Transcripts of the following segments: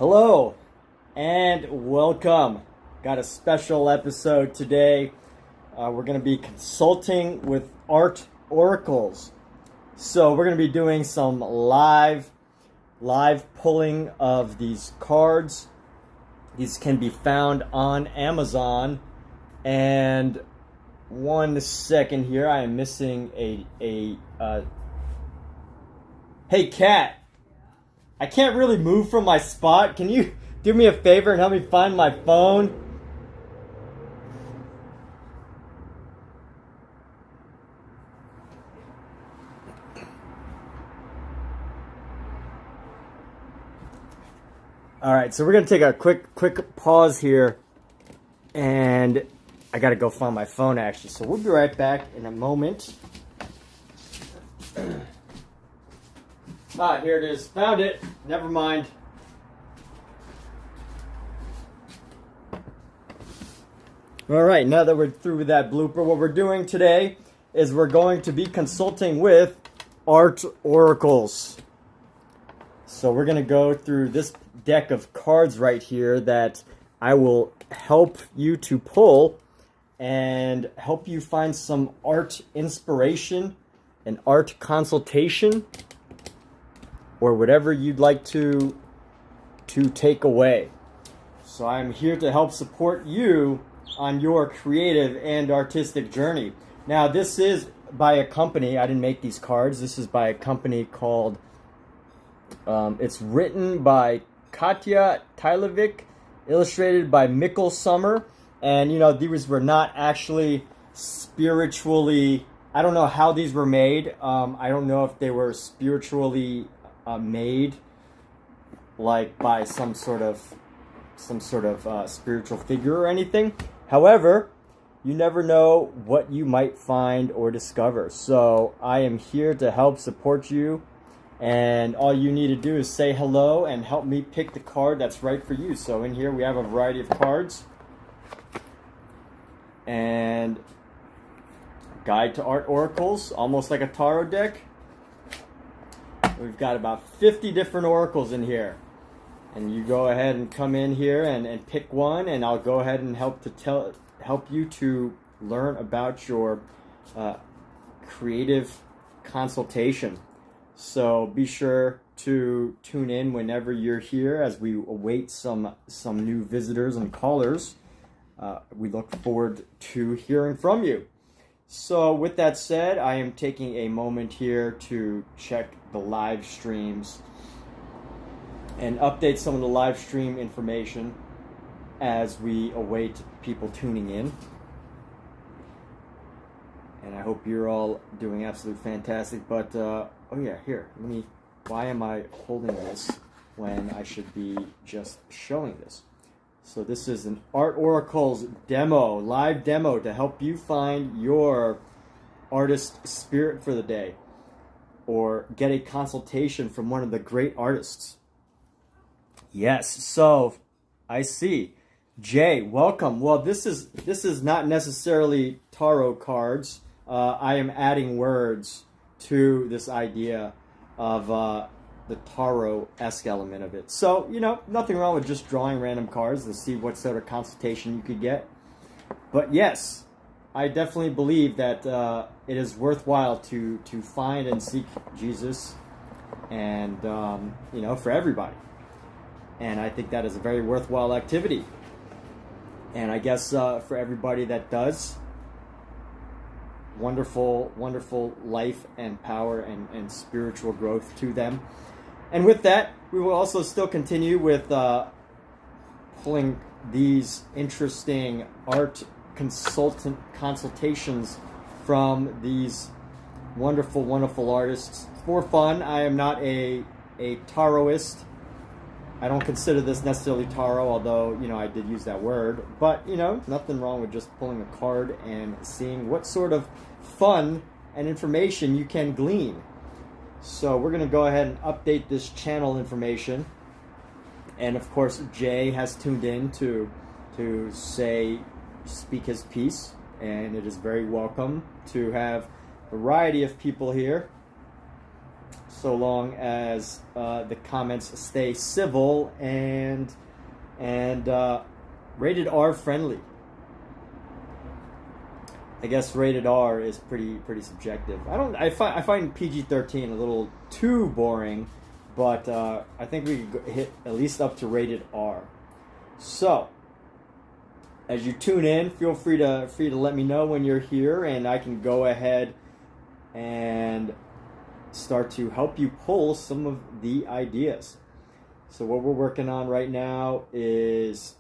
Hello and welcome. Got a special episode today. We're going to be consulting with Art Oracles. So we're going to be doing some live pulling of these cards. These can be found on Amazon. And one second here, I am missing a hey cat. I can't really move from my spot. Can you do me a favor and help me find my phone? All right, so we're going to take a quick pause here, and I got to go find my phone actually. So we'll be right back in a moment. Here it is. Found it. Never mind. All right, now that we're through with that blooper, what we're doing today is we're going to be consulting with Art Oracles. So we're going to go through this deck of cards right here that I will help you to pull and help you find some art inspiration and art consultation, or whatever you'd like to take away. So I'm here to help support you on your creative and artistic journey. Now, this is by a company. I didn't make these cards. This is by a company called, it's written by Katya Tylovic, illustrated by Mikkel Summer. And, you know, these were not actually spiritually, I don't know how these were made. I don't know if they were spiritually made like by some sort of spiritual figure or anything. However, you never know what you might find or discover. So I am here to help support you, and all you need to do is say hello and help me pick the card that's right for you. So in here we have a variety of cards and Guide to Art Oracles, almost like a tarot deck. We've got about 50 different oracles in here. And you go ahead and come in here and pick one, and I'll go ahead and help you to learn about your creative consultation. So be sure to tune in whenever you're here as we await some new visitors and callers. We look forward to hearing from you. So with that said, I am taking a moment here to check the live streams and update some of the live stream information as we await people tuning in. And I hope you're all doing absolutely fantastic. But, oh yeah, here, why am I holding this when I should be just showing this? So this is an Art Oracles demo, live demo to help you find your artist spirit for the day, or get a consultation from one of the great artists. Yes, so I see. Jay, welcome. Well, this is not necessarily tarot cards. I am adding words to this idea of the tarot-esque element of it. So, you know, nothing wrong with just drawing random cards to see what sort of consultation you could get. But yes, I definitely believe that it is worthwhile to find and seek Jesus, and you know, for everybody. And I think that is a very worthwhile activity. And I guess for everybody that does, wonderful life and power and spiritual growth to them. And with that, we will also still continue with pulling these interesting art consultations from these wonderful artists for fun. I am not a tarotist. I don't consider this necessarily tarot, although, you know, I did use that word. But, you know, nothing wrong with just pulling a card and seeing what sort of fun and information you can glean. So we're going to go ahead and update this channel information. And of course, Jay has tuned in to speak his piece, and it is very welcome to have a variety of people here. so long as the comments stay civil and rated R friendly. I guess rated R is pretty subjective. I find PG-13 a little too boring, but I think we could hit at least up to rated R. So, as you tune in, feel free to let me know when you're here, and I can go ahead and start to help you pull some of the ideas. So what we're working on right now is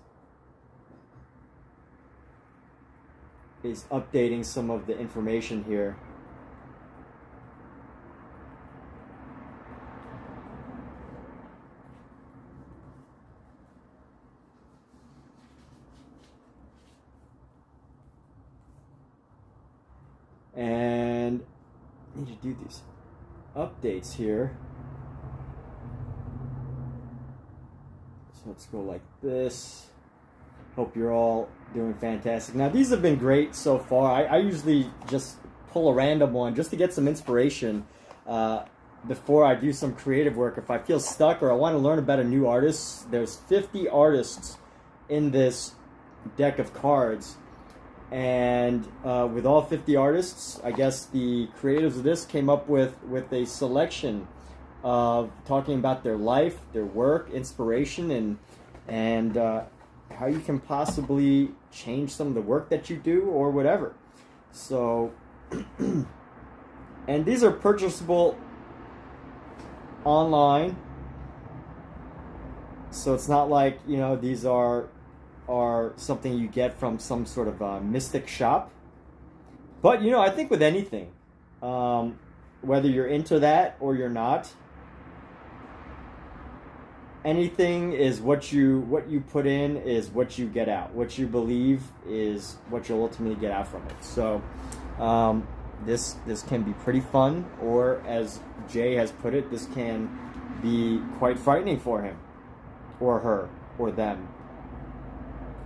updating some of the information here. And I need to do these updates here. So let's go like this. Hope you're all doing fantastic. Now these have been great so far. I usually just pull a random one just to get some inspiration before I do some creative work. If I feel stuck or I want to learn about a new artist, there's 50 artists in this deck of cards. And with all 50 artists, I guess the creators of this came up with a selection of talking about their life, their work, inspiration, and how you can possibly change some of the work that you do or whatever. So, and these are purchasable online. So it's not like, you know, these are something you get from some sort of mystic shop. But, you know, I think with anything, whether you're into that or you're not, anything is what you put in is what you get out. What you believe is what you'll ultimately get out from it. So this can be pretty fun, or as Jay has put it, this can be quite frightening for him or her or them.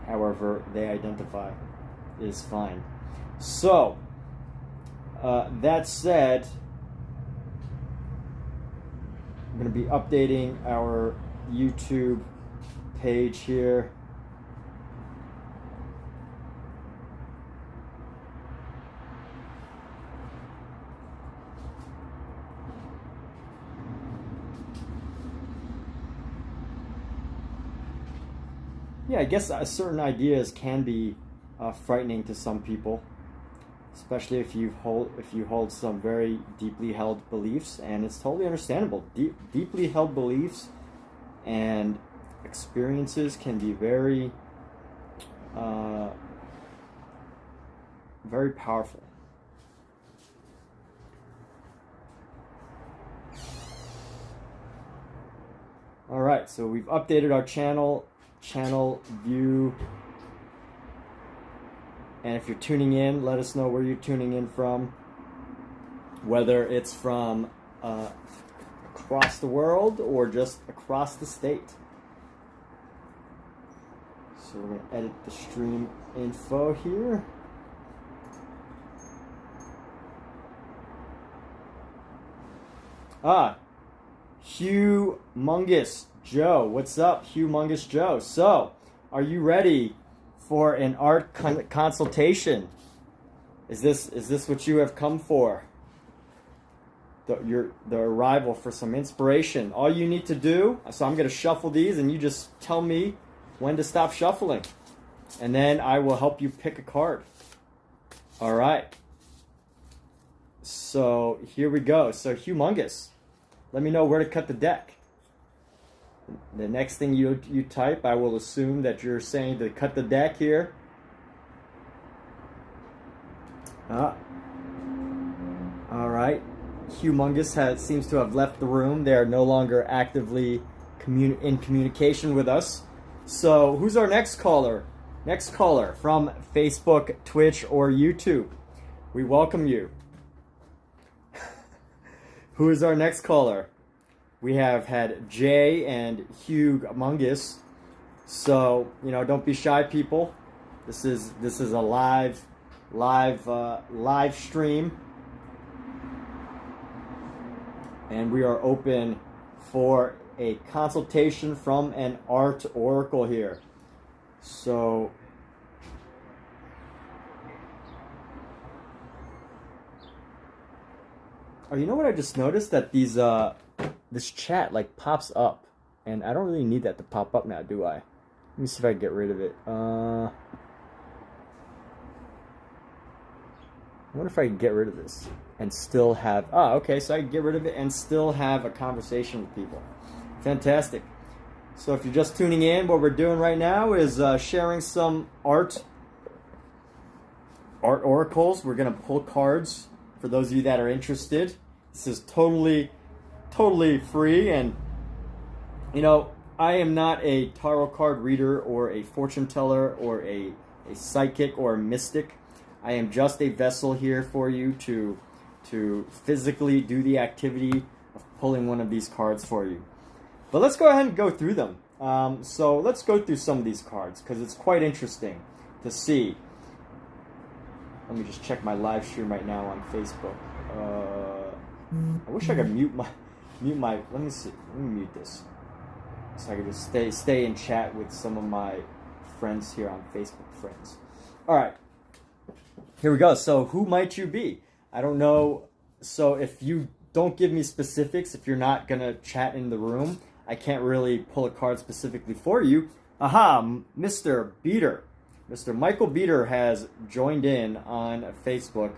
However they identify is fine. So that said, I'm going to be updating our YouTube page here. Yeah, I guess certain ideas can be frightening to some people, especially if you hold some very deeply held beliefs, and it's totally understandable. Deeply held beliefs and experiences can be very, very powerful. All right, so we've updated our channel view, and if you're tuning in, let us know where you're tuning in from, whether it's from across the world or just across the state. So we're going to edit the stream info here. Humongous Joe. What's up, Humongous Joe? So, are you ready for an art consultation? Is this what you have come for? The arrival for some inspiration. All you need to do, so I'm going to shuffle these, and you just tell me when to stop shuffling, and then I will help you pick a card. All right. So here we go. So Humongous, let me know where to cut the deck. The next thing you type, I will assume that you're saying to cut the deck here. All right. Humongous seems to have left the room. They are no longer actively in communication with us. So who's our next caller? Next caller from Facebook, Twitch, or YouTube. We welcome you. Who is our next caller? We have had Jay and Humongous. So, you know, don't be shy, people. This is a live stream. and we are open for a consultation from an art oracle here. So oh, you know what I just noticed? That these this chat like pops up, and I don't really need that to pop up now, do I? Let me see if I can get rid of it. I wonder if I can get rid of this and still have... Ah, okay, so I can get rid of it and still have a conversation with people. Fantastic. So if you're just tuning in, what we're doing right now is sharing some art oracles. We're going to pull cards for those of you that are interested. This is totally free, and you know, I am not a tarot card reader or a fortune teller or a psychic or a mystic. I am just a vessel here for you to physically do the activity of pulling one of these cards for you. But let's go ahead and go through them. So let's go through some of these cards because it's quite interesting to see. Let me just check my live stream right now on Facebook. I wish I could mute my. Let me see. Let me mute this so I can just stay in chat with some of my friends here on Facebook. Friends. All right. Here we go. So who might you be? I don't know. So if you don't give me specifics, if you're not gonna chat in the room, I can't really pull a card specifically for you. Aha, Mr. Beater. Mr. Michael Beater has joined in on Facebook.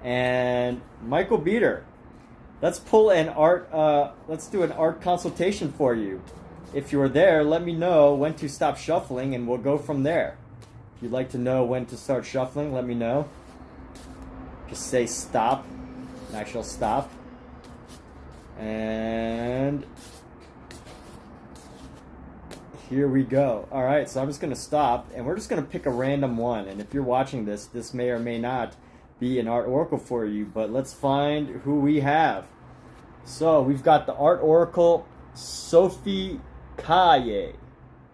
And Michael Beater, let's pull an art, let's do an art consultation for you. If you're there, let me know when to stop shuffling and we'll go from there. If you'd like to know when to start shuffling, let me know. Just say stop, and I shall stop. And here we go. All right, so I'm just going to stop, and we're just going to pick a random one. And if you're watching this, this may or may not be an art oracle for you, but let's find who we have. So we've got the art oracle, Sophie Kaye.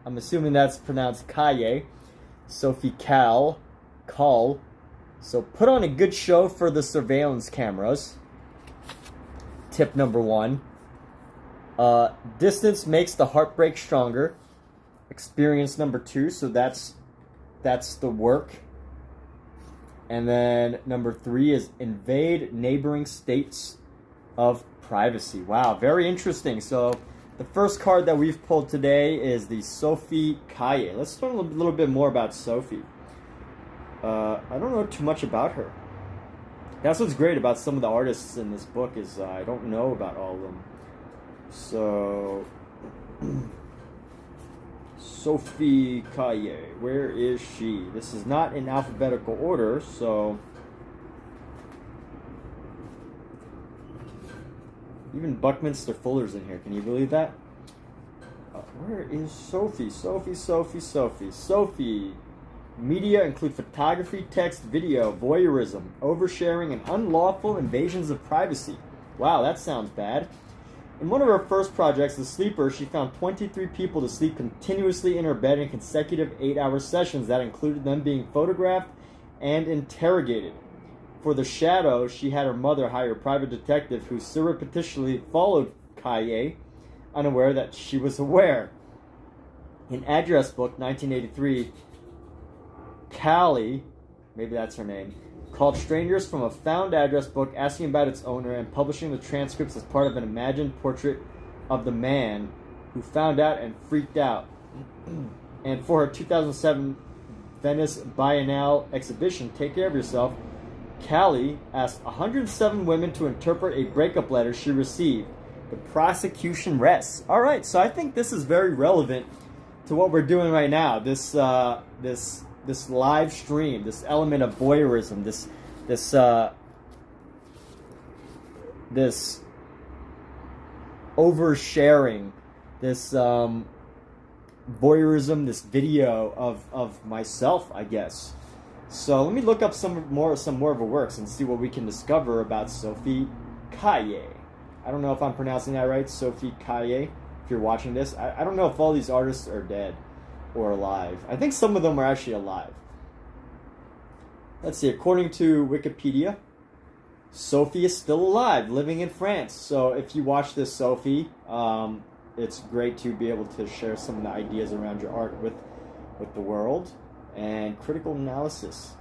I'm assuming that's pronounced Kaye. Sophie Call. So put on a good show for the surveillance cameras. Tip number 1. Distance makes the heartbreak stronger. Experience number 2. So that's the work. And then number 3 is invade neighboring states of privacy. Wow, very interesting. So the first card that we've pulled today is the Sophie Kaye. Let's learn a little bit more about Sophie. I don't know too much about her. That's what's great about some of the artists in this book is I don't know about all of them. So, Sophie Kaye, where is she? This is not in alphabetical order, so even Buckminster Fuller's in here. Can you believe that? Where is Sophie? Sophie. Media include photography, text, video, voyeurism, oversharing, and unlawful invasions of privacy. Wow, that sounds bad. In one of her first projects, The Sleeper, she found 23 people to sleep continuously in her bed in consecutive 8-hour sessions that included them being photographed and interrogated. For The Shadow, she had her mother hire a private detective who surreptitiously followed Kaye, unaware that she was aware. In Address Book, 1983, Callie, maybe that's her name, called strangers from a found address book asking about its owner and publishing the transcripts as part of an imagined portrait of the man who found out and freaked out. And for her 2007 Venice Biennale exhibition, Take Care of Yourself, Callie asked 107 women to interpret a breakup letter she received. The prosecution rests. All right, so I think this is very relevant to what we're doing right now. This live stream, this element of voyeurism, this oversharing, this voyeurism, this video of myself, I guess. So let me look up some more of her works and see what we can discover about Sophie Kaye. I don't know if I'm pronouncing that right, Sophie Kaye. If you're watching this, I don't know if all these artists are dead or alive. I think some of them are actually alive. Let's see, according to Wikipedia, Sophie is still alive, living in France. So if you watch this, Sophie, it's great to be able to share some of the ideas around your art with the world. And critical analysis.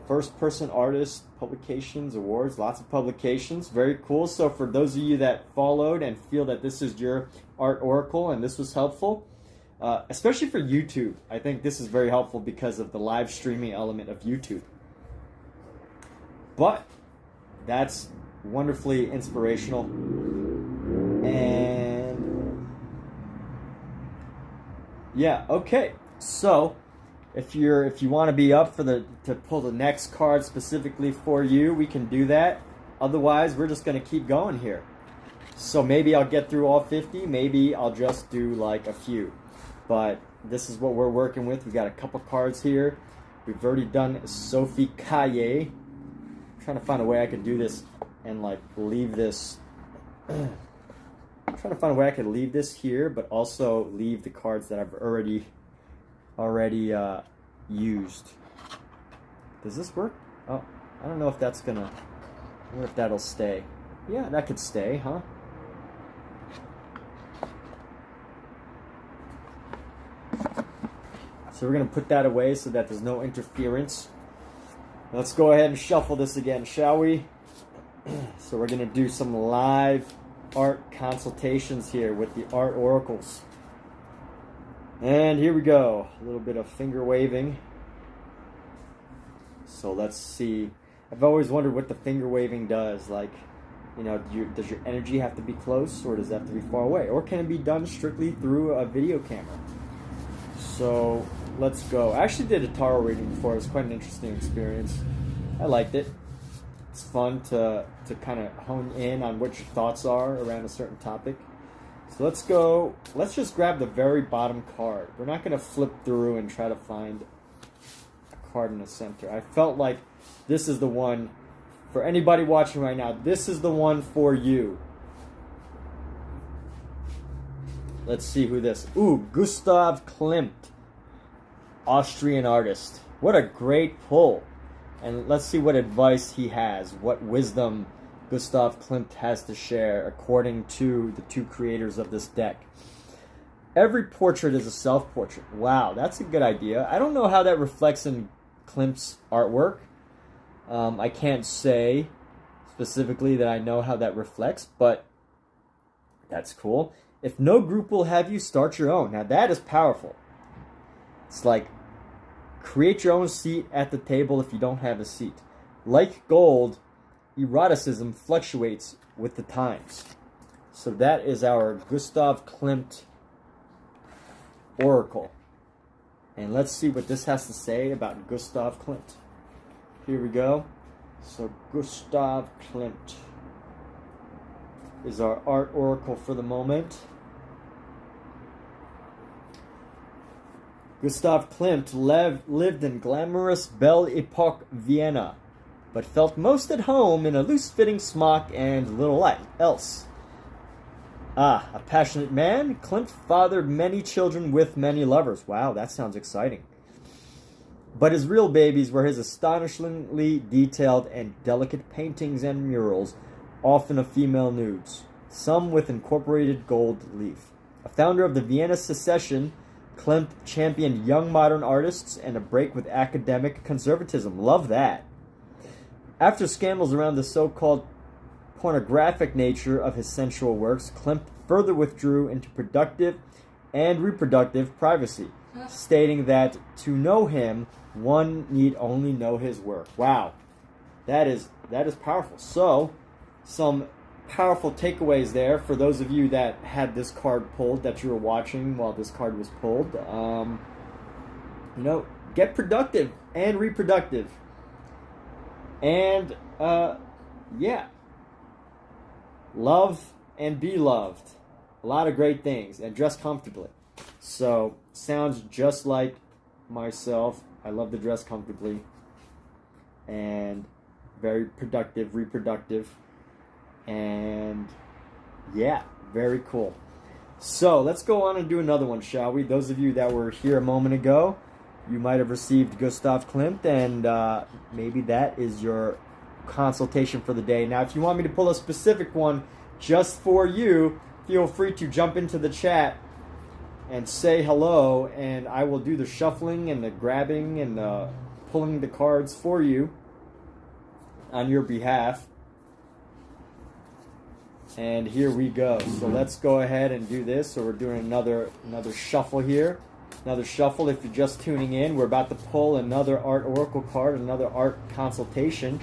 First person artist publications, awards, lots of publications. Very cool. So for those of you that followed and feel that this is your art oracle and this was helpful, especially for YouTube, I think this is very helpful because of the live streaming element of YouTube. But that's wonderfully inspirational. And yeah, okay. So if you want to be up for to pull the next card specifically for you, we can do that. Otherwise, we're just going to keep going here. So maybe I'll get through all 50. Maybe I'll just do like a few. But this is what we're working with. We got a couple cards here. We've already done Sophie Calle. I'm trying to find a way I could do this and like leave this. I'm trying to find a way I could leave this here, but also leave the cards that I've already used. Does this work? Oh, I don't know if that's gonna. I wonder if that'll stay. Yeah, that could stay, huh? So we're gonna put that away so that there's no interference. Let's go ahead and shuffle this again, shall we? So we're gonna do some live art consultations here with the art oracles. And here we go. A little bit of finger waving. So let's see. I've always wondered what the finger waving does. Like, you know, does your energy have to be close or does it have to be far away? Or can it be done strictly through a video camera? So let's go. I actually did a tarot reading before. It was quite an interesting experience. I liked it. It's fun to kind of hone in on what your thoughts are around a certain topic. So let's go. Let's just grab the very bottom card. We're not going to flip through and try to find a card in the center. I felt like this is the one for anybody watching right now. This is the one for you. Let's see who this. Ooh, Gustav Klimt, Austrian artist. What a great pull. And let's see what advice he has, what wisdom Gustav Klimt has to share according to the two creators of this deck. Every portrait is a self-portrait. Wow, that's a good idea. I don't know how that reflects in Klimt's artwork. I can't say specifically that I know how that reflects, but that's cool. If no group will have you, start your own. Now that is powerful. It's like, create your own seat at the table if you don't have a seat. Like gold, eroticism fluctuates with the times. So that is our Gustav Klimt oracle. And let's see what this has to say about Gustav Klimt. Here we go. So Gustav Klimt is our art oracle for the moment. Gustav Klimt lived in glamorous Belle Epoque Vienna, but felt most at home in a loose-fitting smock and little else. Ah, a passionate man, Klimt fathered many children with many lovers. Wow, that sounds exciting. But his real babies were his astonishingly detailed and delicate paintings and murals, often of female nudes, some with incorporated gold leaf. A founder of the Vienna Secession, Klimt championed young modern artists and a break with academic conservatism. Love that. After scandals around the so-called pornographic nature of his sensual works, Klimt further withdrew into productive and reproductive privacy, stating that to know him, one need only know his work. Wow, that is powerful. So, some powerful takeaways there for those of you that had this card pulled, that you were watching while this card was pulled. You know, get productive and reproductive. And, yeah. Love and be loved. A lot of great things. And dress comfortably. So, sounds just like myself. I love to dress comfortably. And very productive, reproductive. And yeah, very cool. So let's go on and do another one, shall we? Those of you that were here a moment ago, you might have received Gustav Klimt, and maybe that is your consultation for the day. Now, if you want me to pull a specific one just for you, feel free to jump into the chat and say hello, and I will do the shuffling and the grabbing and the pulling the cards for you on your behalf. And here we go. So let's go ahead and do this. So we're doing another shuffle here. Another shuffle. If you're just tuning in, we're about to pull another art oracle card, another art consultation.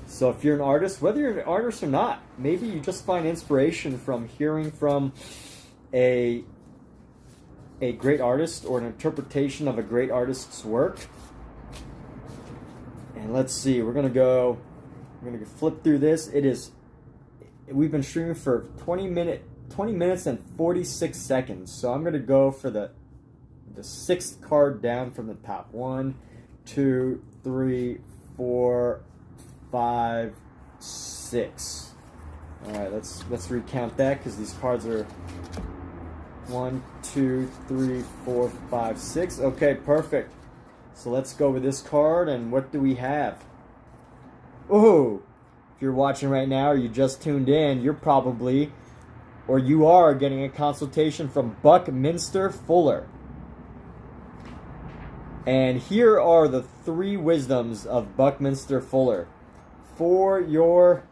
So if you're an artist, whether you're an artist or not, maybe you just find inspiration from hearing from a great artist or an interpretation of a great artist's work. And let's see, we're gonna flip through this. We've been streaming for 20 minutes and 46 seconds. So I'm gonna go for the sixth card down from the top. 1, 2, 3, 4, 5, 6. All right, let's recount that because these cards are 1, 2, 3, 4, 5, 6. Okay, perfect. So let's go with this card, and what do we have? Oh, if you're watching right now or you just tuned in, you are getting a consultation from Buckminster Fuller. And here are the 3 wisdoms of Buckminster Fuller for your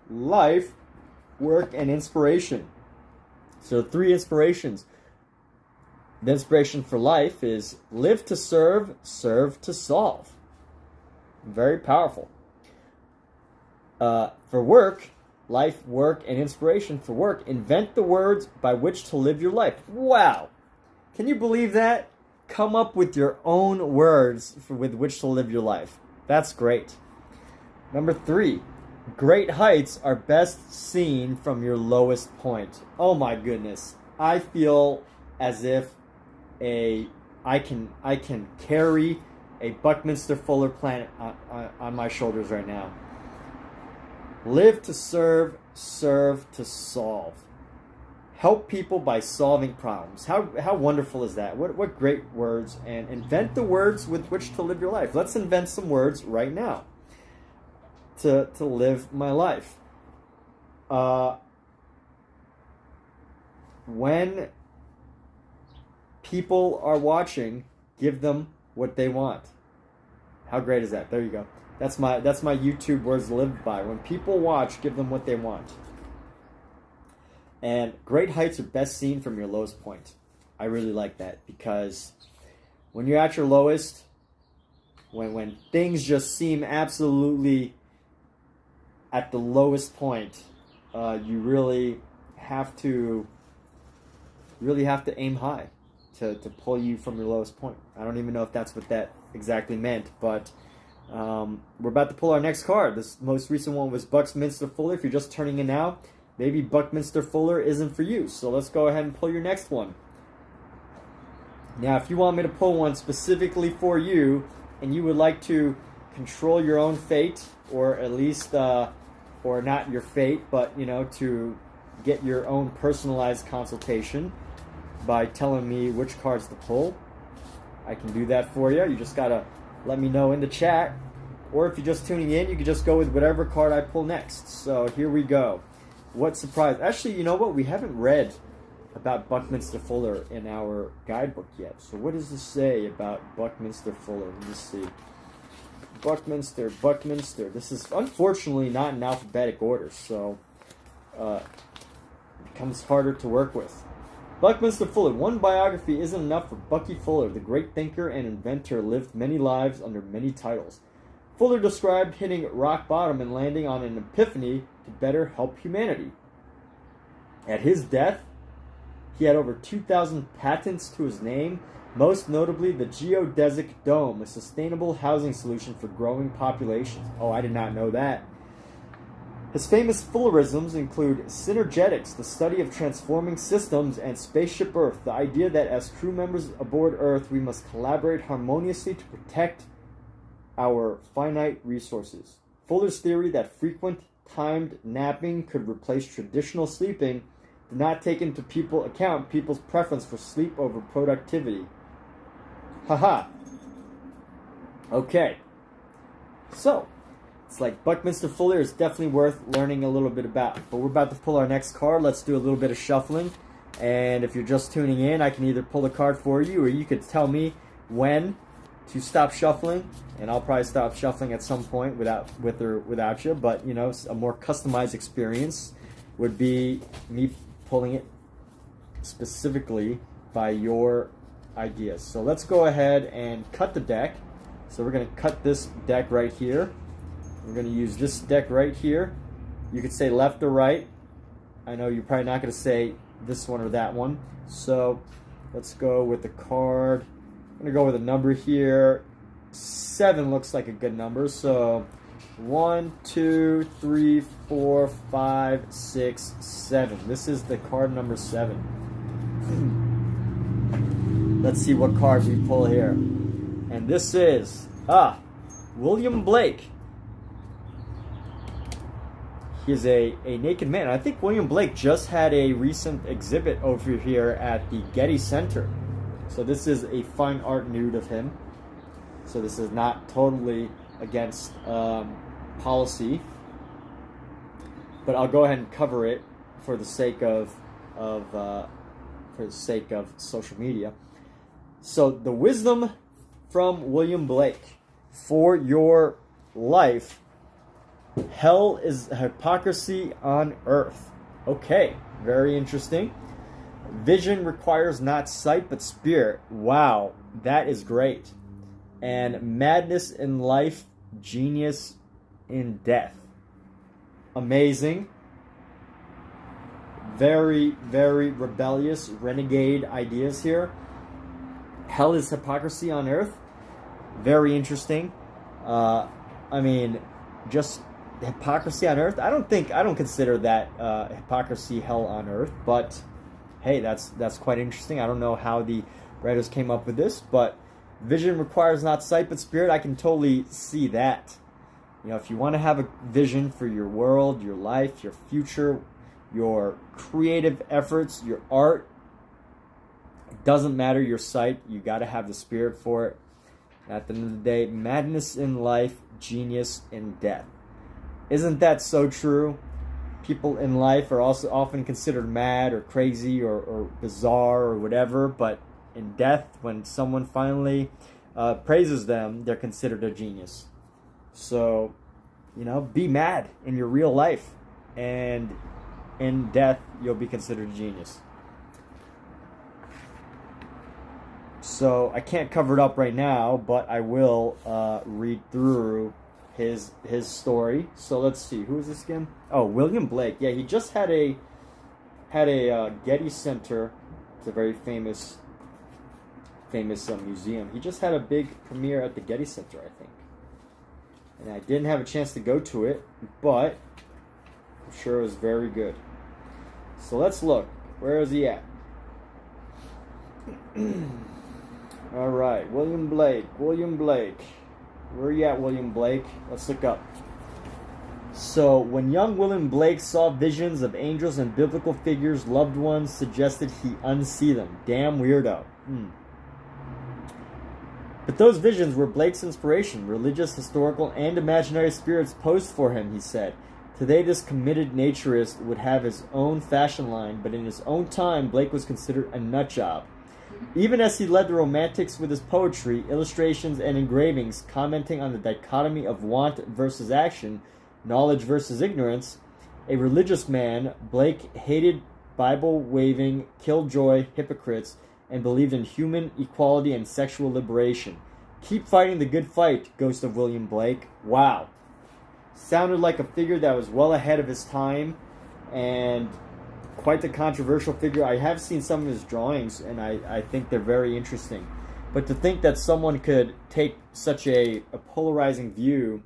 life, work, and inspiration. So 3 inspirations. The inspiration for life is live to serve, serve to solve. Very powerful. For work, life, work, and inspiration for work, invent the words by which to live your life. Wow. Can you believe that? Come up with your own words with which to live your life. That's great. Number 3, great heights are best seen from your lowest point. Oh my goodness. I feel as if I can carry a Buckminster Fuller planet on my shoulders right now. Live to serve, serve to solve. Help people by solving problems. How wonderful is that? What great words. And invent the words with which to live your life. Let's invent some words right now to live my life. When people are watching, give them what they want. How great is that? There you go. That's my YouTube words to live by. When people watch, give them what they want. And great heights are best seen from your lowest point. I really like that because when you're at your lowest, when things just seem absolutely at the lowest point, you really have to aim high to pull you from your lowest point. I don't even know if that's what that exactly meant, but we're about to pull our next card. This most recent one was Buckminster Fuller. If you're just turning in now, maybe Buckminster Fuller isn't for you. So let's go ahead and pull your next one. Now, if you want me to pull one specifically for you, and you would like to control your own fate, or at least, or not your fate, but, to get your own personalized consultation by telling me which cards to pull, I can do that for you. You just gotta let me know in the chat. Or if you're just tuning in, you can just go with whatever card I pull next. So here we go. What surprise. Actually, you know what? We haven't read about Buckminster Fuller in our guidebook yet. So what does this say about Buckminster Fuller? Let me see. Buckminster. This is unfortunately not in alphabetic order, so it becomes harder to work with. Buckminster Fuller. One biography isn't enough for Bucky Fuller. The great thinker and inventor lived many lives under many titles. Fuller described hitting rock bottom and landing on an epiphany to better help humanity. At his death, he had over 2,000 patents to his name, most notably the geodesic dome, a sustainable housing solution for growing populations. Oh, I did not know that. His famous Fullerisms include synergetics, the study of transforming systems, and Spaceship Earth, the idea that as crew members aboard Earth, we must collaborate harmoniously to protect our finite resources. Fuller's theory that frequent timed napping could replace traditional sleeping did not take into account people's preference for sleep over productivity. Haha. Okay. So, It's like Buckminster Fuller is definitely worth learning a little bit about. But we're about to pull our next card. Let's do a little bit of shuffling. And if you're just tuning in, I can either pull a card for you, or you could tell me when to stop shuffling, and I'll probably stop shuffling at some point with or without you. But you know, a more customized experience would be me pulling it specifically by your ideas. So let's go ahead and cut the deck. So we're going to cut this deck right here. We're going to use this deck right here. You could say left or right. I know you're probably not going to say this one or that one. So let's go with the card. I'm going to go with a number here. 7 looks like a good number. So 1, 2, 3, 4, 5, 6, 7. This is the card number 7. Let's see what card we pull here. And this is William Blake. He is a naked man. I think William Blake just had a recent exhibit over here at the Getty Center. So this is a fine art nude of him. So this is not totally against policy, but I'll go ahead and cover it for the sake of social media. So the wisdom from William Blake for your life: hell is hypocrisy on earth. Okay, very interesting. Vision requires not sight but spirit. Wow, that is great. And madness in life, genius in death. Amazing. Very, very rebellious, renegade ideas here. Hell is hypocrisy on earth. Very interesting. I mean, just hypocrisy on earth. I don't consider that hypocrisy hell on earth, but hey, that's quite interesting. I don't know how the writers came up with this, but vision requires not sight but spirit. I can totally see that. You know, if you want to have a vision for your world, your life, your future, your creative efforts, your art, it doesn't matter your sight. You got to have the spirit for it. At the end of the day, madness in life, genius in death. Isn't that so true? People in life are also often considered mad or crazy or bizarre or whatever, but in death, when someone finally praises them, they're considered a genius. So, you know, be mad in your real life, and in death, you'll be considered a genius. So I can't cover it up right now, but I will read through his story. So let's see, who is this again? Oh, William Blake. Yeah, he just had a Getty Center. It's a very famous museum. He just had a big premiere at the Getty Center, I think. And I didn't have a chance to go to it, but I'm sure it was very good. So let's look. Where is he at? All right, William Blake. Where are you at, William Blake? Let's look up. So, when young William Blake saw visions of angels and biblical figures, loved ones suggested he unsee them. Damn weirdo. But those visions were Blake's inspiration. Religious, historical, and imaginary spirits posed for him, he said. Today, this committed naturist would have his own fashion line, but in his own time, Blake was considered a nutjob. Even as he led the Romantics with his poetry, illustrations, and engravings, commenting on the dichotomy of want versus action, knowledge versus ignorance, a religious man, Blake hated Bible-waving, killjoy hypocrites and believed in human equality and sexual liberation. Keep fighting the good fight, Ghost of William Blake. Wow. Sounded like a figure that was well ahead of his time and quite the controversial figure. I have seen some of his drawings, and I think they're very interesting. But to think that someone could take such a polarizing view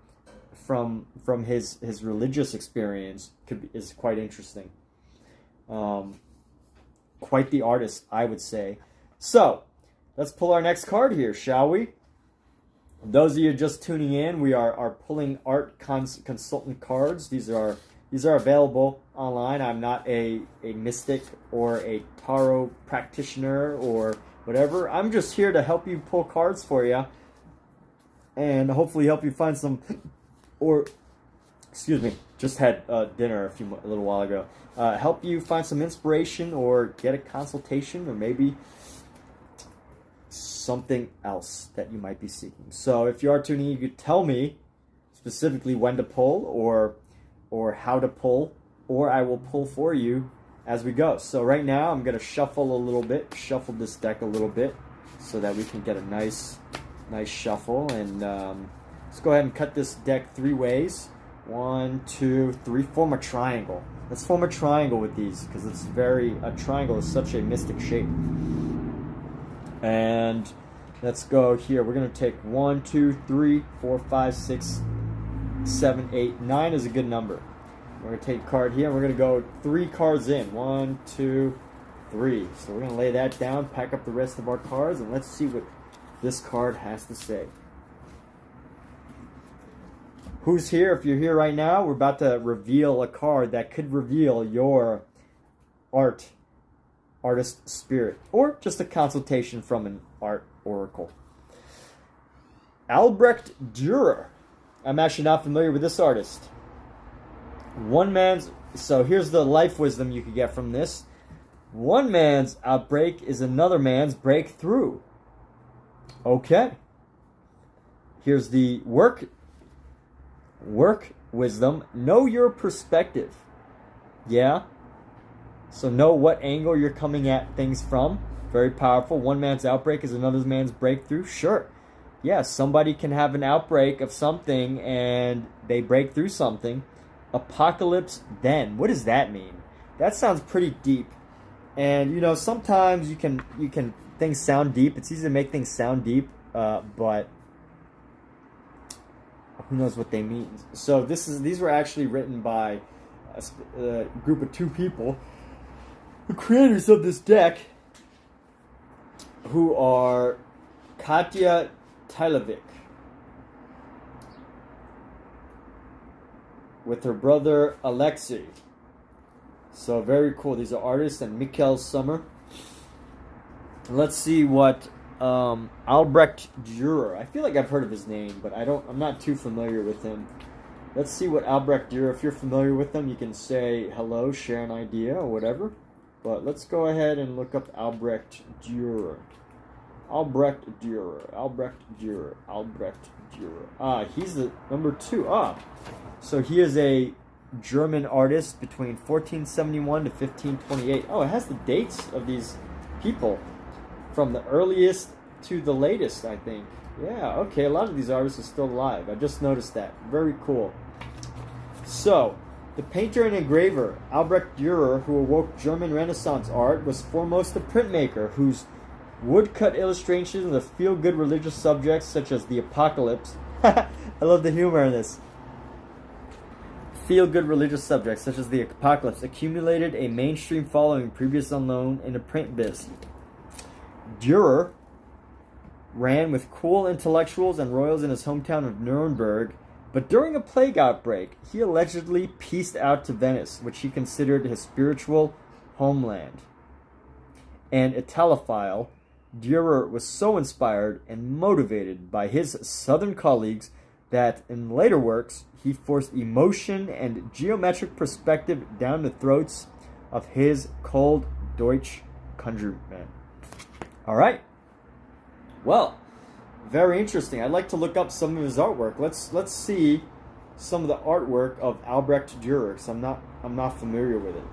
from his religious experience is quite interesting. Quite the artist, I would say. So, let's pull our next card here, shall we? Those of you just tuning in, we are pulling art consultant cards. These are available online. I'm not a mystic or a tarot practitioner or whatever. I'm just here to help you pull cards for you and hopefully help you find some or excuse me, just had dinner a little while ago. Help you find some inspiration or get a consultation or maybe something else that you might be seeking. So if you are tuning in, you could tell me specifically when to pull or how to pull, or I will pull for you as we go. So right now I'm going to shuffle a little bit, shuffle this deck a little bit so that we can get a nice shuffle. And let's go ahead and cut this deck 3 ways. 1, 2, 3. Form a triangle. Let's form a triangle with these because a triangle is such a mystic shape. And let's go here. We're going to take 1, 2, 3, 4, 5, 6, 7, 8, 9 is a good number. We're going to take a card here, and we're going to go 3 cards in. 1, 2, 3. So we're going to lay that down, pack up the rest of our cards, and let's see what this card has to say. Who's here? If you're here right now, we're about to reveal a card that could reveal your artist spirit, or just a consultation from an art oracle. Albrecht Dürer. I'm actually not familiar with this artist. So here's the life wisdom you could get from this. One man's outbreak is another man's breakthrough. Okay. Here's the work wisdom. Know your perspective. Yeah. So know what angle you're coming at things from. Very powerful. One man's outbreak is another man's breakthrough. Sure. Yeah, somebody can have an outbreak of something and they break through something. Apocalypse then. What does that mean? That sounds pretty deep. And you know, sometimes you can things sound deep. It's easy to make things sound deep, but who knows what they mean. So these were actually written by a group of 2 people, the creators of this deck, who are Katya Tylovic with her brother Alexei. So very cool. These are artists, and Mikkel Sommer. Let's see what Albrecht Dürer. I feel like I've heard of his name, but I'm not too familiar with him. Let's see what Albrecht Dürer. If you're familiar with them, you can say hello, share an idea, or whatever. But let's go ahead and look up Albrecht Dürer. Albrecht Dürer. Albrecht Dürer. Albrecht Dürer. He's the number 2. So he is a German artist between 1471 to 1528. Oh, it has the dates of these people from the earliest to the latest, I think. Yeah, okay, a lot of these artists are still alive. I just noticed that. Very cool. So, the painter and engraver Albrecht Dürer, who awoke German Renaissance art, was foremost a printmaker whose woodcut illustrations of the feel-good religious subjects such as the apocalypse. I love the humor in this. Feel-good religious subjects such as the apocalypse accumulated a mainstream following previously unknown in the print biz. Dürer ran with cool intellectuals and royals in his hometown of Nuremberg, but during a plague outbreak, he allegedly pieced out to Venice, which he considered his spiritual homeland. An Italophile, Dürer was so inspired and motivated by his southern colleagues that in later works, he forced emotion and geometric perspective down the throats of his cold Deutsch countrymen. All right. Well, very interesting. I'd like to look up some of his artwork. Let's see some of the artwork of Albrecht Dürer, because I'm not familiar with it.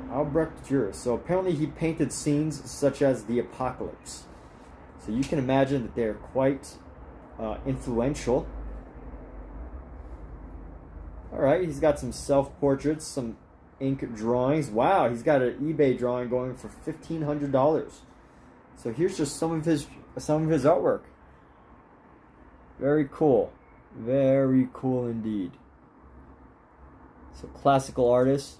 Albrecht Dürer. So apparently he painted scenes such as the apocalypse. So you can imagine that they're quite influential. All right, he's got some self-portraits, some ink drawings. Wow, he's got an eBay drawing going for $1,500. So here's just some of his artwork. Very cool. Very cool indeed. So classical artist.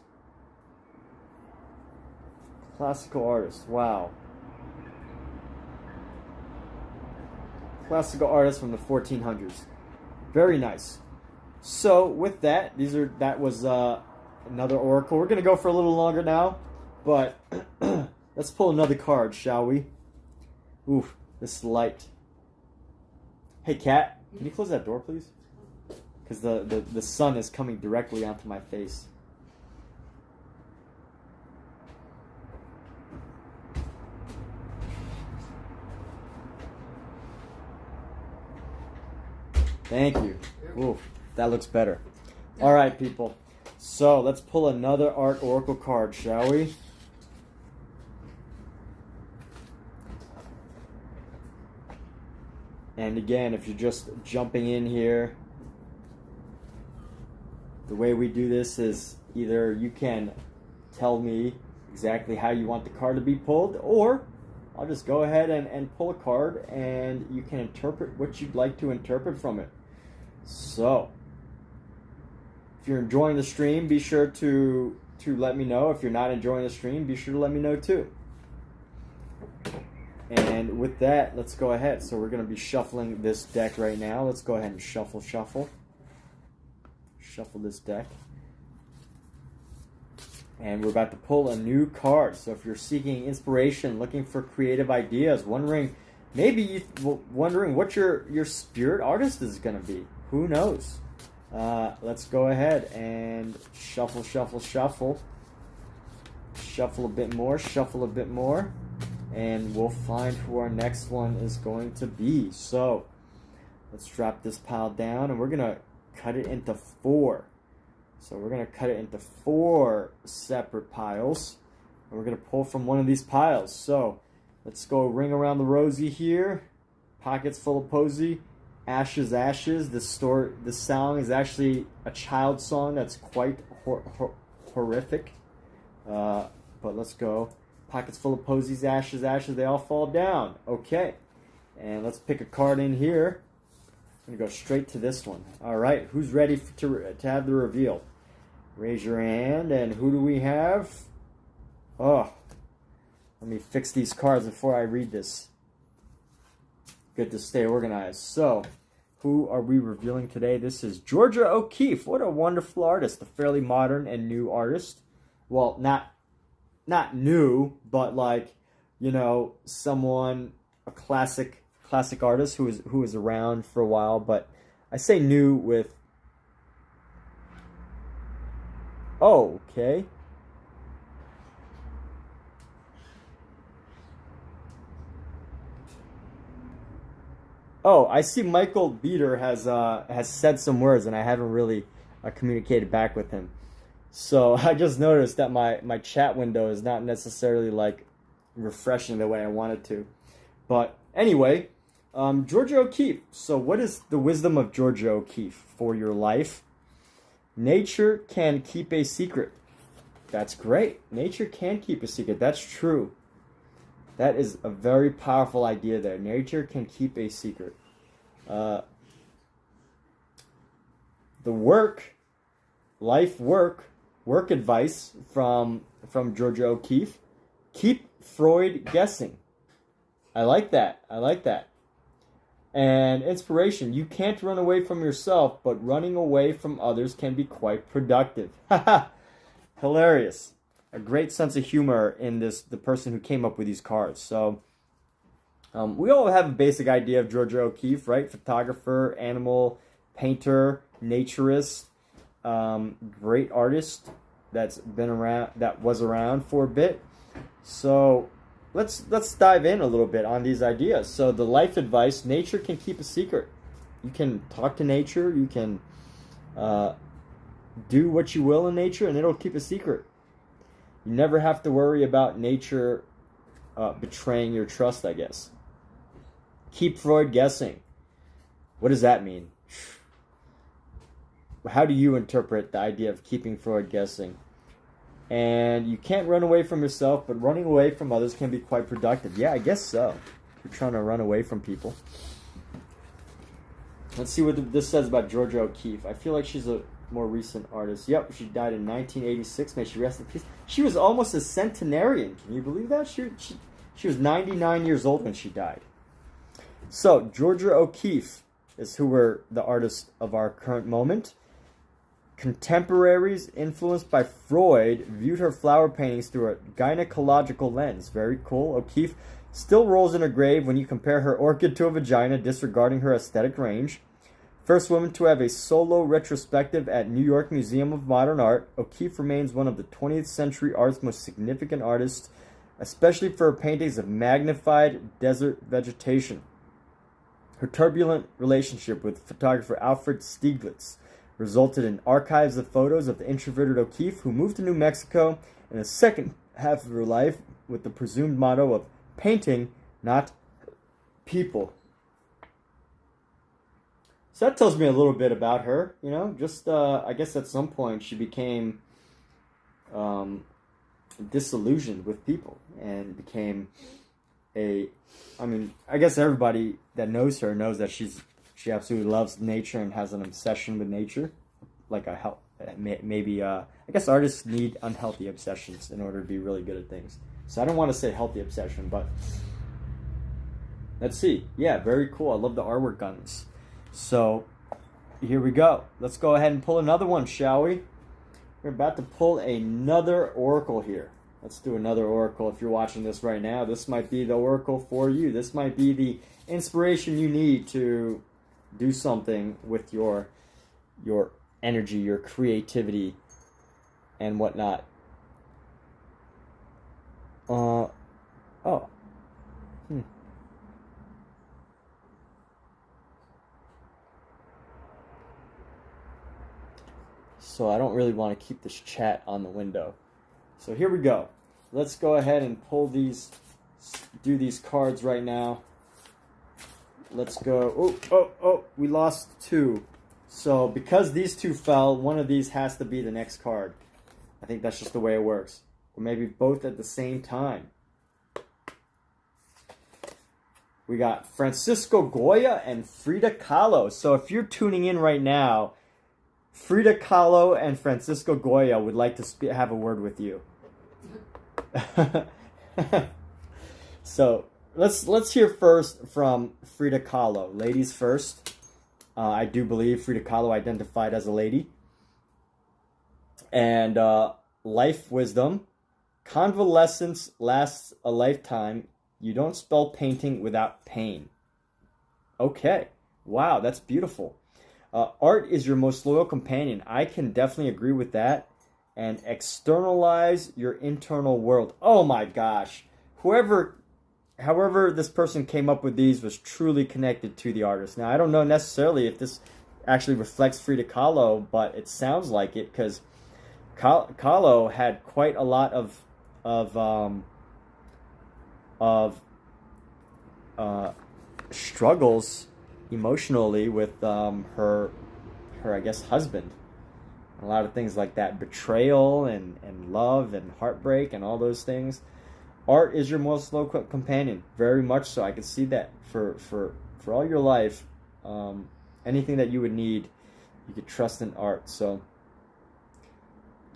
Classical artist. Wow. Classical artist from the 1400s. Very nice. So with that, that was another oracle. We're gonna go for a little longer now, but let's pull another card, shall we? Oof, this light. Hey, cat, can you close that door, please? because the sun is coming directly onto my face. Thank you. Ooh, that looks better. All right, people. So let's pull another Art Oracle card, shall we? And again, if you're just jumping in here, the way we do this is either you can tell me exactly how you want the card to be pulled, or I'll just go ahead and pull a card and you can interpret what you'd like to interpret from it. So, if you're enjoying the stream, be sure to let me know. If you're not enjoying the stream, be sure to let me know too. And with that, let's go ahead. So we're going to be shuffling this deck right now. Let's go ahead and shuffle. Shuffle this deck. And we're about to pull a new card. So if you're seeking inspiration, looking for creative ideas, wondering what your spirit artist is going to be, who knows? Let's go ahead and shuffle. Shuffle a bit more, and we'll find who our next one is going to be. So let's drop this pile down, and we're going to cut it into 4. So we're going to cut it into 4 separate piles, and we're going to pull from one of these piles. So let's go ring around the rosy here. Pockets full of posy. Ashes, ashes. This song is actually a child song that's quite horrific. But let's go. Pockets full of posies, ashes, ashes. They all fall down. Okay. And let's pick a card in here. I'm going to go straight to this one. All right. Who's ready to have the reveal? Raise your hand. And who do we have? Oh. Let me fix these cards before I read this. Good to stay organized. So, who are we revealing today? This is Georgia O'Keeffe. What a wonderful artist. A fairly modern and new artist. Well, not new, but like, you know, a classic artist who is around for a while. But I say new with... Oh, okay. Oh, I see Michael Beater has said some words, and I haven't really communicated back with him. So I just noticed that my chat window is not necessarily like refreshing the way I want it to. But anyway, Georgia O'Keeffe. So what is the wisdom of Georgia O'Keeffe for your life? Nature can keep a secret. That's great. Nature can keep a secret. That's true. That is a very powerful idea there. Nature can keep a secret. The work advice from Georgia O'Keeffe. Keep Freud guessing. I like that. And inspiration. You can't run away from yourself, but running away from others can be quite productive. Hilarious. A great sense of humor in the person who came up with these cards. So we all have a basic idea of Georgia O'Keeffe, right? Photographer, animal painter, naturist, great artist that was around for a bit. So let's dive in a little bit on these ideas. So the life advice: nature can keep a secret. You can talk to nature. You can do what you will in nature, and it'll keep a secret. You never have to worry about nature betraying your trust, I guess. Keep Freud guessing. What does that mean? How do you interpret the idea of keeping Freud guessing? And you can't run away from yourself, but running away from others can be quite productive. Yeah, I guess so. You're trying to run away from people. Let's see what this says about Georgia O'Keeffe. I feel like she's a more recent artist. Yep, she died in 1986. May she rest in peace. She was almost a centenarian. Can you believe that? She was 99 years old when she died. So, Georgia O'Keeffe is who were the artists of our current moment. Contemporaries influenced by Freud viewed her flower paintings through a gynecological lens. Very cool. O'Keeffe still rolls in her grave when you compare her orchid to a vagina, disregarding her aesthetic range. First woman to have a solo retrospective at New York Museum of Modern Art, O'Keeffe remains one of the 20th century art's most significant artists, especially for her paintings of magnified desert vegetation. Her turbulent relationship with photographer Alfred Stieglitz resulted in archives of photos of the introverted O'Keeffe, who moved to New Mexico in the second half of her life with the presumed motto of painting, not people. So that tells me a little bit about her, you know, just, I guess at some point she became disillusioned with people and became I guess everybody that knows her knows that she absolutely loves nature and has an obsession with nature. Like I guess artists need unhealthy obsessions in order to be really good at things. So I don't want to say healthy obsession, but let's see. Yeah, very cool. I love the artwork on this. So here we go. Let's go ahead and pull another one, shall we? We're about to pull another oracle here. Let's do another oracle. If you're watching this right now, this might be the oracle for you. This might be the inspiration you need to do something with your energy, your creativity, and whatnot. So I don't really want to keep this chat on the window. So here we go. Let's go ahead and do these cards right now. Let's go. Oh, we lost two. So because these two fell, one of these has to be the next card. I think that's just the way it works. Or maybe both at the same time. We got Francisco Goya and Frida Kahlo. So if you're tuning in right now, Frida Kahlo and Francisco Goya would like to have a word with you. So let's hear first from Frida Kahlo. Ladies first. I do believe Frida Kahlo identified as a lady. And life wisdom. Convalescence lasts a lifetime. You don't spell painting without pain. Okay. Wow, that's beautiful. Art is your most loyal companion. I can definitely agree with that. And externalize your internal world. Oh my gosh. However this person came up with these was truly connected to the artist. Now, I don't know necessarily if this actually reflects Frida Kahlo, but it sounds like it because Kahlo had quite a lot of struggles emotionally with her I guess husband. A lot of things like that, betrayal and love and heartbreak and all those things. Art is your most loyal companion, very much so. I can see that for all your life, anything that you would need, you could trust in art. So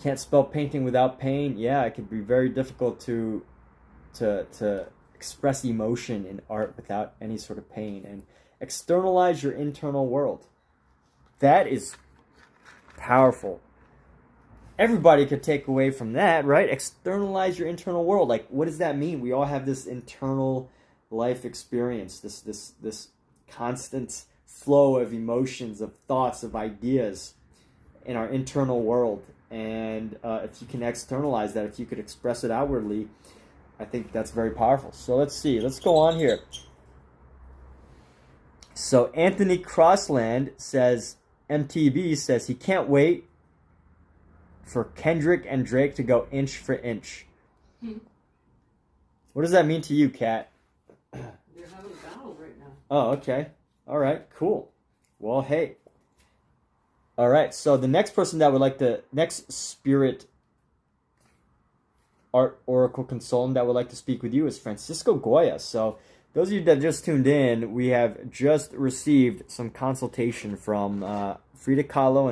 can't spell painting without pain. Yeah, it can be very difficult to express emotion in art without any sort of pain. And externalize your internal world. That is powerful. Everybody could take away from that, right? Externalize your internal world. Like, what does that mean? We all have this internal life experience, this constant flow of emotions, of thoughts, of ideas in our internal world. And if you can externalize that, if you could express it outwardly, I think that's very powerful. So let's see. Let's go on here. So Anthony Crossland says, MTB says he can't wait for Kendrick and Drake to go inch for inch. What does that mean to you, Kat? They're having a battle right now. Oh, okay. All right, cool. Well, hey. All right, so the next person that would like to, next spirit art oracle consultant that would like to speak with you is Francisco Goya. So those of you that just tuned in, we have just received some consultation from Frida Kahlo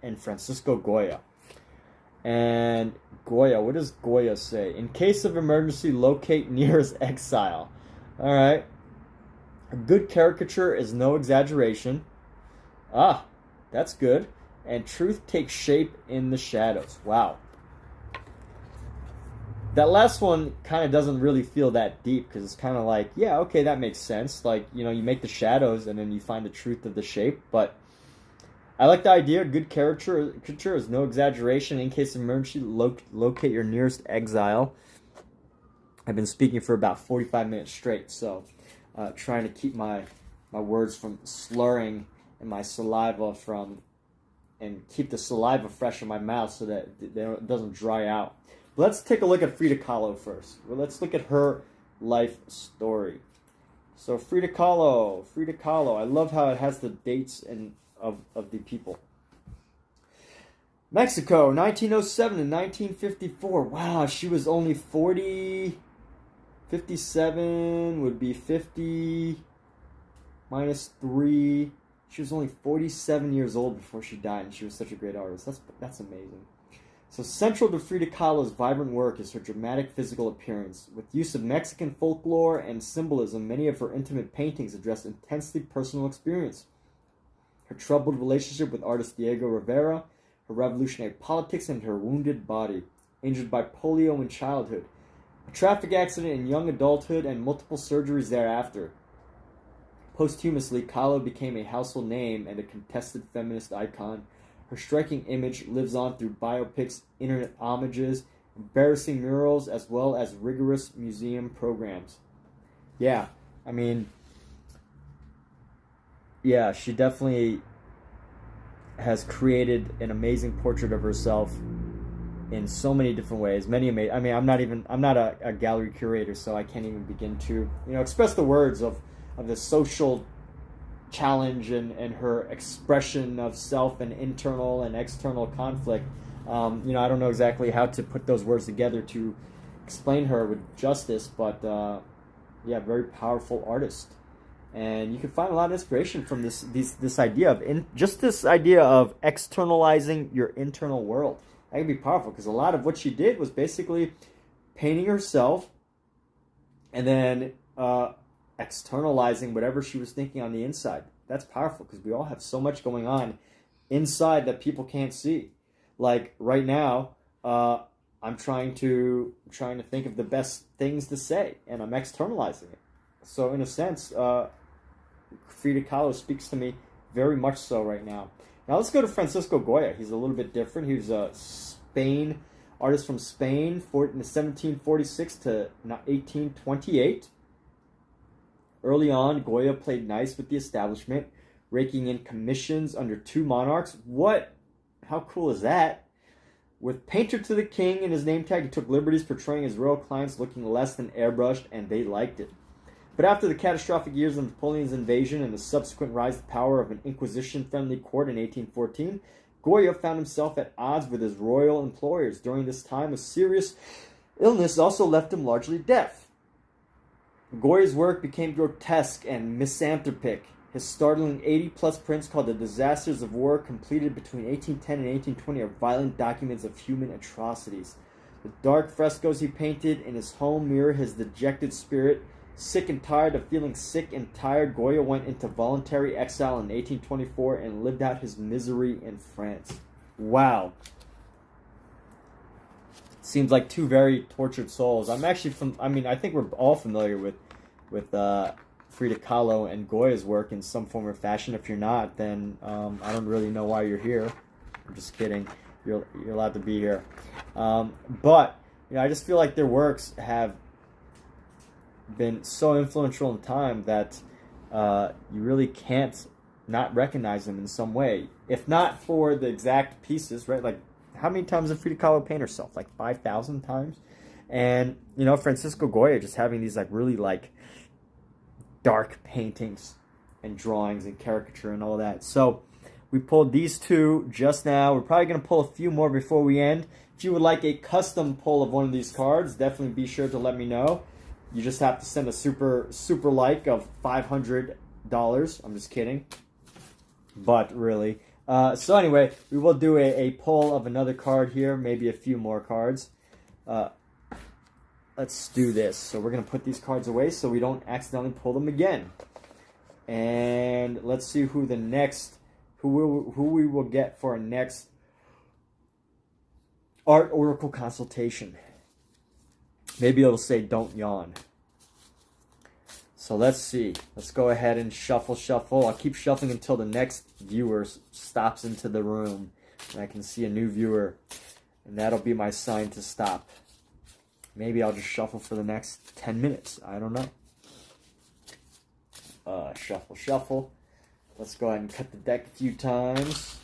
and Francisco Goya. And Goya, what does Goya say? In case of emergency, locate nearest exile. All right. A good caricature is no exaggeration. Ah, that's good. And truth takes shape in the shadows. Wow. That last one kind of doesn't really feel that deep because it's kind of like, yeah, okay, that makes sense. Like, you know, you make the shadows and then you find the truth of the shape. But I like the idea. Good caricature is no exaggeration. In case of emergency, locate your nearest exile. I've been speaking for about 45 minutes straight, so trying to keep my words from slurring and my saliva and keep the saliva fresh in my mouth so that it doesn't dry out. But let's take a look at Frida Kahlo first. Well, let's look at her life story. So Frida Kahlo. I love how it has the dates of the people. Mexico, 1907 to 1954. Wow, she was only 40. 57 would be 50 minus 3. She was only 47 years old before she died, and she was such a great artist. That's amazing. So central to Frida Kahlo's vibrant work is her dramatic physical appearance. With use of Mexican folklore and symbolism, many of her intimate paintings address intensely personal experience. Her troubled relationship with artist Diego Rivera, her revolutionary politics, and her wounded body, injured by polio in childhood, a traffic accident in young adulthood, and multiple surgeries thereafter. Posthumously, Kahlo became a household name and a contested feminist icon. Her striking image lives on through biopics, internet homages, embarrassing murals, as well as rigorous museum programs. Yeah, I mean, yeah, she definitely has created an amazing portrait of herself in so many different ways. Many amazing. I mean, I'm not a gallery curator, so I can't even begin to, express the words of the social challenge and her expression of self and internal and external conflict. I don't know exactly how to put those words together to explain her with justice, but very powerful artist. And you can find a lot of inspiration from this idea of externalizing your internal world. That can be powerful because a lot of what she did was basically painting herself and then externalizing whatever she was thinking on the inside. That's powerful because we all have so much going on inside that people can't see. Like right now, I'm trying to think of the best things to say, and I'm externalizing it. So in a sense, Frida Kahlo speaks to me very much so right now. Now let's go to Francisco Goya. He's a little bit different. He was a artist from Spain, 1746 to 1828. Early on, Goya played nice with the establishment, raking in commissions under 2 monarchs. How cool is that? With Painter to the King in his name tag, he took liberties portraying his royal clients looking less than airbrushed, and they liked it. But after the catastrophic years of Napoleon's invasion and the subsequent rise to power of an Inquisition-friendly court in 1814, Goya found himself at odds with his royal employers. During this time, a serious illness also left him largely deaf. Goya's work became grotesque and misanthropic. His startling 80-plus prints called The Disasters of War, completed between 1810 and 1820, are violent documents of human atrocities. The dark frescoes he painted in his home mirror his dejected spirit. Sick and tired of feeling sick and tired, Goya went into voluntary exile in 1824 and lived out his misery in France. Wow. Seems like two very tortured souls. I think we're all familiar with Frida Kahlo and Goya's work in some form or fashion. If you're not, then I don't really know why you're here. I'm just kidding. You're allowed to be here. But I just feel like their works have been so influential in time that you really can't not recognize them in some way. If not for the exact pieces, right? Like, how many times did Frida Kahlo paint herself? Like 5,000 times? And, Francisco Goya just having these really dark paintings and drawings and caricature and all that. So we pulled these two just now. We're probably going to pull a few more before we end. If you would like a custom pull of one of these cards, definitely be sure to let me know. You just have to send a super like of $500. I'm just kidding. But really. So anyway, we will do a pull of another card here. Maybe a few more cards. Let's do this. So we're going to put these cards away so we don't accidentally pull them again. And let's see who we will get for our next Art Oracle consultation. Maybe it'll say don't yawn. So let's see. Let's go ahead and shuffle. I'll keep shuffling until the next viewer stops into the room and I can see a new viewer. And that'll be my sign to stop. Maybe I'll just shuffle for the next 10 minutes. I don't know. Shuffle. Let's go ahead and cut the deck a few times.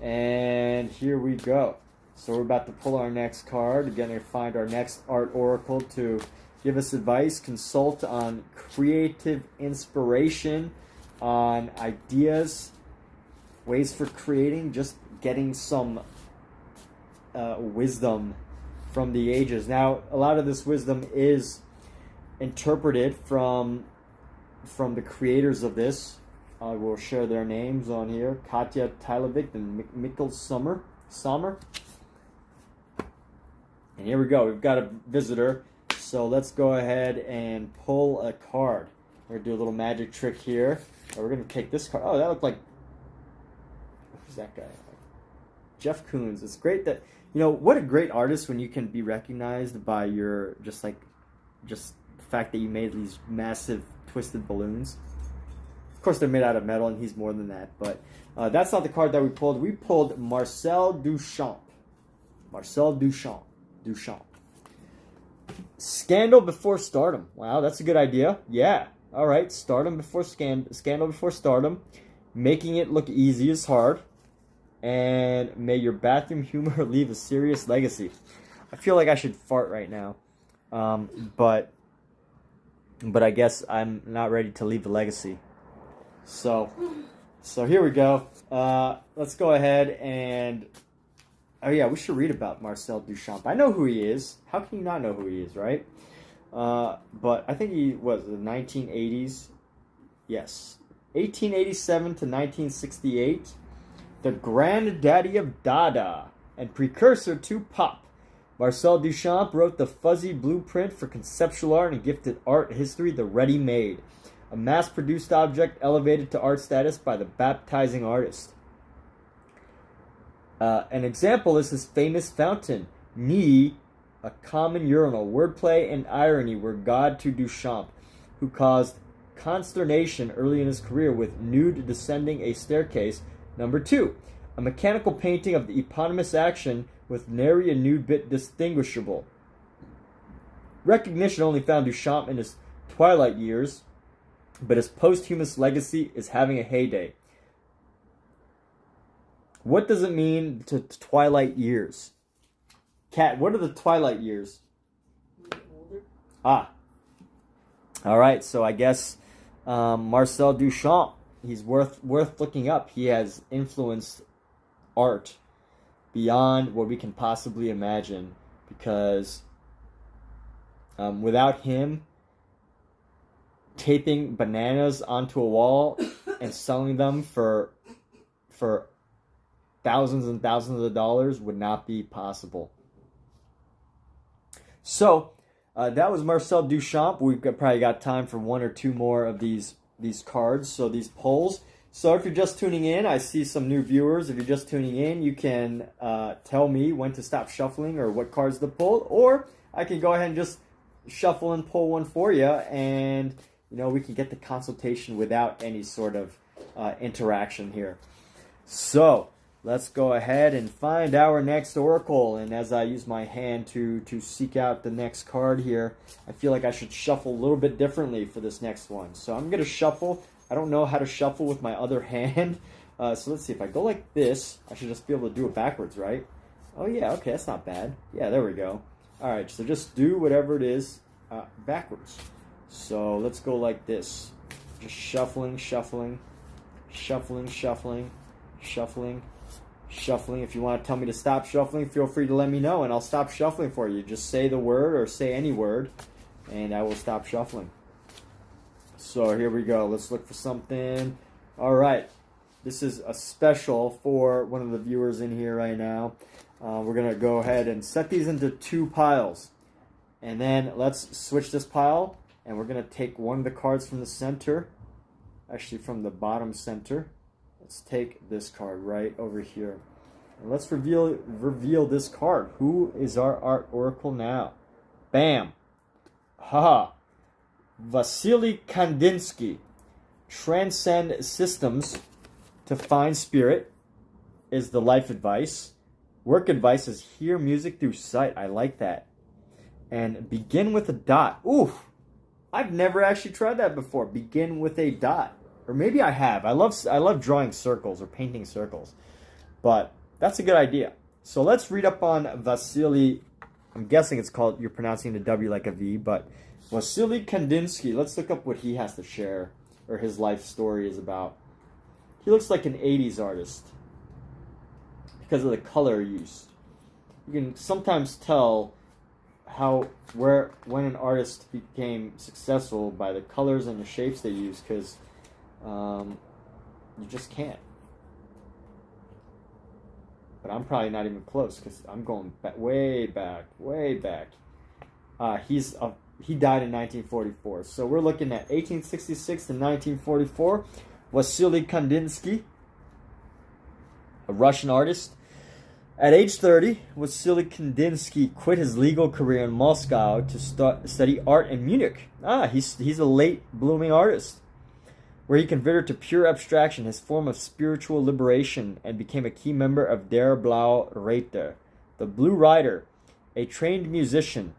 And here we go. So we're about to pull our next card. Again, to find our next art oracle to give us advice, consult on creative inspiration, on ideas, ways for creating, just getting some wisdom from the ages. Now, a lot of this wisdom is interpreted from the creators of this. I will share their names on here. Katja Tylovic and Mikkel Sommer. And here we go. We've got a visitor. So let's go ahead and pull a card. We're going to do a little magic trick here. We're going to take this card. Oh, that looked like... Who's that guy? Jeff Koons. It's great that... what a great artist when you can be recognized by your... Just the fact that you made these massive twisted balloons. Of course, they're made out of metal, and he's more than that. But that's not the card that we pulled. We pulled Marcel Duchamp. Marcel Duchamp. Scandal before stardom. Wow, that's a good idea. Yeah. All right. Stardom before scandal before stardom. Making it look easy is hard. And may your bathroom humor leave a serious legacy. I feel like I should fart right now. But I guess I'm not ready to leave a legacy. So here we go. Let's go ahead and... Oh yeah, we should read about Marcel Duchamp. I know who he is. How can you not know who he is, right? But I think he was the 1980s. Yes. 1887 to 1968. The granddaddy of Dada and precursor to pop. Marcel Duchamp wrote the fuzzy blueprint for conceptual art and gifted art history the ready-made. A mass-produced object elevated to art status by the baptizing artist. An example is his famous fountain, Nid, a common urinal. Wordplay and irony were God to Duchamp, who caused consternation early in his career with Nude Descending a Staircase, number 2, a mechanical painting of the eponymous action with nary a nude bit distinguishable. Recognition only found Duchamp in his twilight years, but his posthumous legacy is having a heyday. What does it mean to twilight years? Kat, what are the twilight years? Older. All right, so I guess Marcel Duchamp, he's worth looking up. He has influenced art beyond what we can possibly imagine, because without him taping bananas onto a wall and selling them for thousands and thousands of dollars would not be possible. So that was Marcel Duchamp. We've probably got time for one or two more of these cards, so these polls. So if you're just tuning in, I see some new viewers. If you're just tuning in, you can tell me when to stop shuffling or what cards to pull, or I can go ahead and just shuffle and pull one for you, and we can get the consultation without any sort of interaction here. So let's go ahead and find our next oracle. And as I use my hand to seek out the next card here, I feel like I should shuffle a little bit differently for this next one. So I'm going to shuffle. I don't know how to shuffle with my other hand. So let's see. If I go like this, I should just be able to do it backwards, right? Oh, yeah. Okay, that's not bad. Yeah, there we go. All right, so just do whatever it is backwards. So let's go like this. Just shuffling, shuffling, shuffling, shuffling, shuffling, shuffling. If you want to tell me to stop shuffling, feel free to let me know, and I'll stop shuffling for you. Just say the word or say any word, and I will stop shuffling. So here we go. Let's look for something. All right. This is a special for one of the viewers in here right now. We're going to go ahead and set these into two piles. And then let's switch this pile, and we're going to take one of the cards from the center, actually from the bottom center. Let's take this card right over here. And let's reveal this card. Who is our art oracle now? Bam. Haha. Vasily Kandinsky. Transcend systems to find spirit is the life advice. Work advice is hear music through sight. I like that. And begin with a dot. Oof. I've never actually tried that before. Begin with a dot. Or maybe I have. I love drawing circles or painting circles. But that's a good idea. So let's read up on Vasily. I'm guessing it's called, you're pronouncing the W like a V, but Vasily Kandinsky. Let's look up what he has to share, or his life story is about. He looks like an 80s artist because of the color used. You can sometimes tell when an artist became successful by the colors and the shapes they use, because you just can't. But I'm probably not even close because I'm going way back. He died in 1944. So we're looking at 1866 to 1944. Vasily Kandinsky, a Russian artist. At age 30, Vasily Kandinsky quit his legal career in Moscow to study art in Munich. He's a late blooming artist, where he converted to pure abstraction, his form of spiritual liberation, and became a key member of Der Blaue Reiter, the Blue Rider, a trained musician.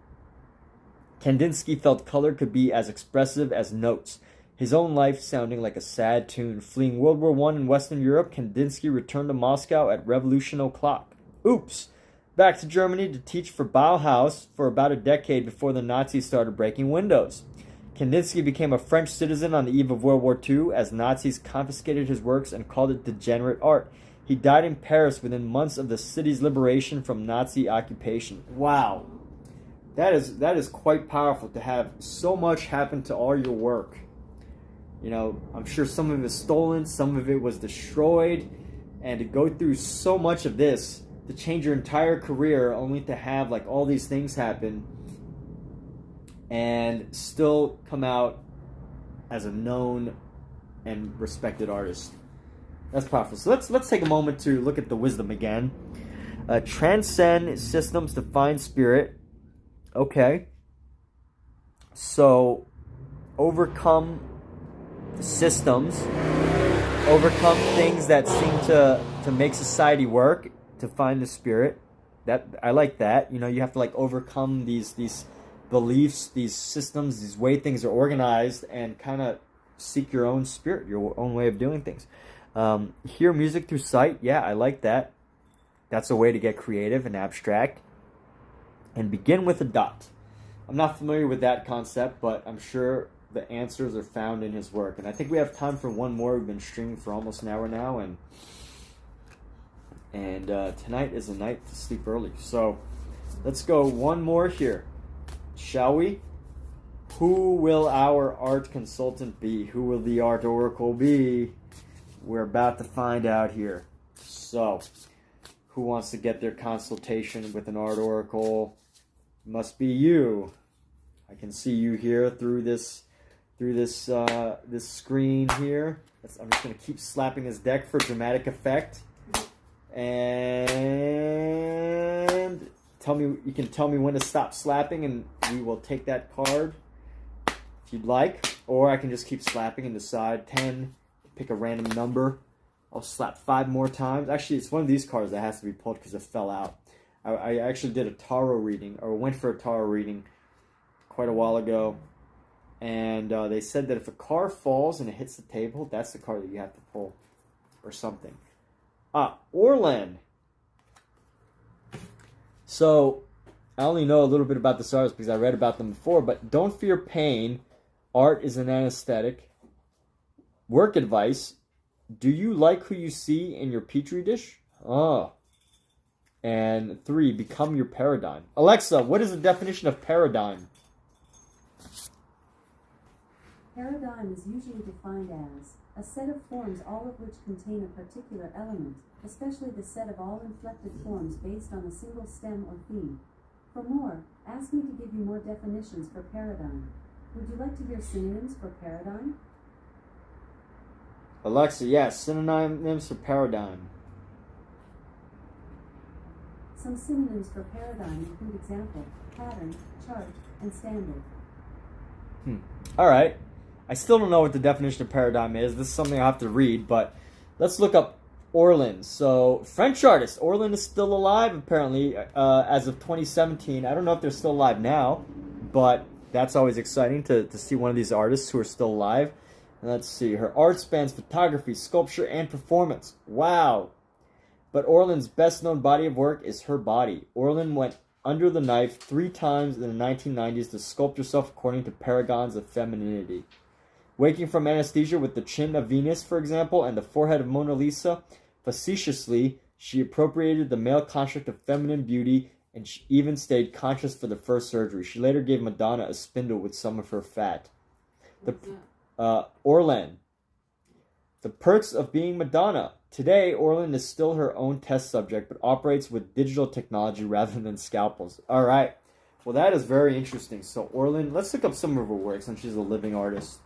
Kandinsky felt color could be as expressive as notes, his own life sounding like a sad tune. Fleeing World War I in Western Europe, Kandinsky returned to Moscow at Revolution o'clock. Oops! Back to Germany to teach for Bauhaus for about a decade before the Nazis started breaking windows. Kandinsky became a French citizen on the eve of World War II as Nazis confiscated his works and called it degenerate art. He died in Paris within months of the city's liberation from Nazi occupation. Wow. That is quite powerful to have so much happen to all your work. You know, I'm sure some of it was stolen, some of it was destroyed, and to go through so much of this, to change your entire career only to have like all these things happen and still come out as a known and respected artist. That's powerful. So let's take a moment to look at the wisdom again. Transcend systems to find spirit. Okay. So overcome systems, overcome things that seem to make society work, to find the spirit. That I like that. You know, you have to like overcome these beliefs, these systems, these way things are organized, and kind of seek your own spirit, your own way of doing things. Hear music through sight. Yeah, I like that. That's a way to get creative and abstract. And begin with a dot. I'm not familiar with that concept, but I'm sure the answers are found in his work. And I think we have time for one more. We've been streaming for almost an hour now, and tonight is a night to sleep early. So let's go one more here, shall we? Who will our art consultant be? Who will the art oracle be? We're about to find out here. So, who wants to get their consultation with an art oracle? Must be you. I can see you here through this screen here. I'm just gonna keep slapping this deck for dramatic effect. And you can tell me when to stop slapping, and we will take that card if you'd like. Or I can just keep slapping and decide 10. Pick a random number. I'll slap 5 more times. Actually, it's one of these cards that has to be pulled because it fell out. I actually did a tarot reading, or went for a tarot reading quite a while ago. And they said that if a card falls and it hits the table, that's the card that you have to pull. Or something. Orlan. So, I only know a little bit about this artist because I read about them before, but don't fear pain. Art is an anesthetic. Work advice. Do you like who you see in your petri dish? And 3, become your paradigm. Alexa, what is the definition of paradigm? Paradigm is usually defined as a set of forms, all of which contain a particular element, especially the set of all inflected forms based on a single stem or theme. For more, ask me to give you more definitions for paradigm. Would you like to hear synonyms for paradigm? Alexa, yes, synonyms for paradigm. Some synonyms for paradigm include example, pattern, chart, and standard. All right. I still don't know what the definition of paradigm is. This is something I have to read, but let's look up Orlan. So, French artist. Orlan is still alive, apparently, as of 2017. I don't know if they're still alive now, but that's always exciting to see one of these artists who are still alive. And let's see. Her art spans photography, sculpture, and performance. Wow. But Orlan's best-known body of work is her body. Orlan went under the knife 3 times in the 1990s to sculpt herself according to paragons of femininity. Waking from anesthesia with the chin of Venus, for example, and the forehead of Mona Lisa, facetiously, she appropriated the male construct of feminine beauty, and she even stayed conscious for the first surgery. She later gave Madonna a spindle with some of her fat. Orlan. The perks of being Madonna. Today, Orlan is still her own test subject, but operates with digital technology rather than scalpels. All right. Well, that is very interesting. So, Orlan, let's look up some of her work since she's a living artist.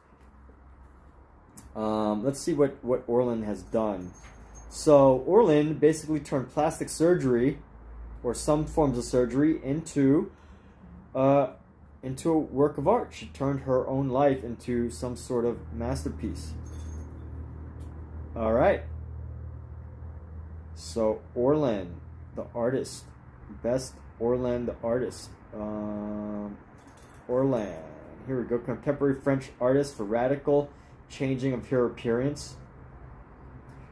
Let's see what Orlan has done. So, Orlan basically turned plastic surgery, or some forms of surgery, into a work of art. She turned her own life into some sort of masterpiece. All right. So, Orlan, the artist. Best Orlan, the artist. Orlan. Here we go. Contemporary French artist for radical changing of her appearance.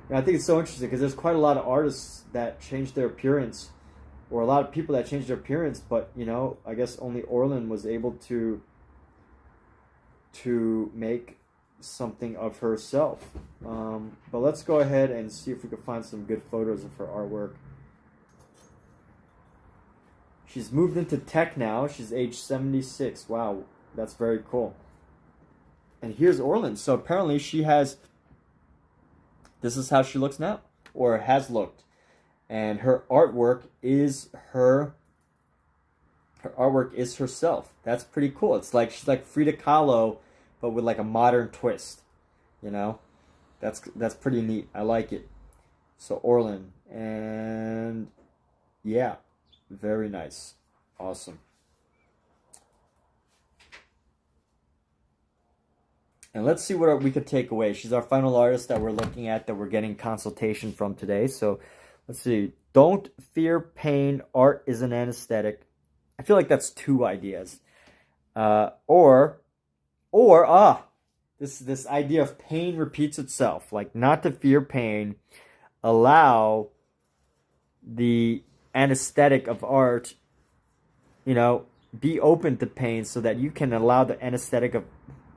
And I think it's so interesting because there's quite a lot of artists that change their appearance, or a lot of people that change their appearance, but, you know, I guess only Orlan was able to make something of herself. But let's go ahead and see if we can find some good photos of her artwork. She's moved into tech now. She's age 76. Wow, that's very cool. And here's Orlan. So apparently this is how she looks now, or has looked. And her artwork is herself. That's pretty cool. It's like she's like Frida Kahlo, but with like a modern twist. You know? That's pretty neat. I like it. So Orlan. And yeah, very nice. Awesome. And let's see what we could take away. She's our final artist that we're looking at, that we're getting consultation from today. So let's see. Don't fear pain. Art is an anesthetic. I feel like that's 2 ideas. This idea of pain repeats itself. Like, not to fear pain. Allow the anesthetic of art, you know, be open to pain so that you can allow the anesthetic of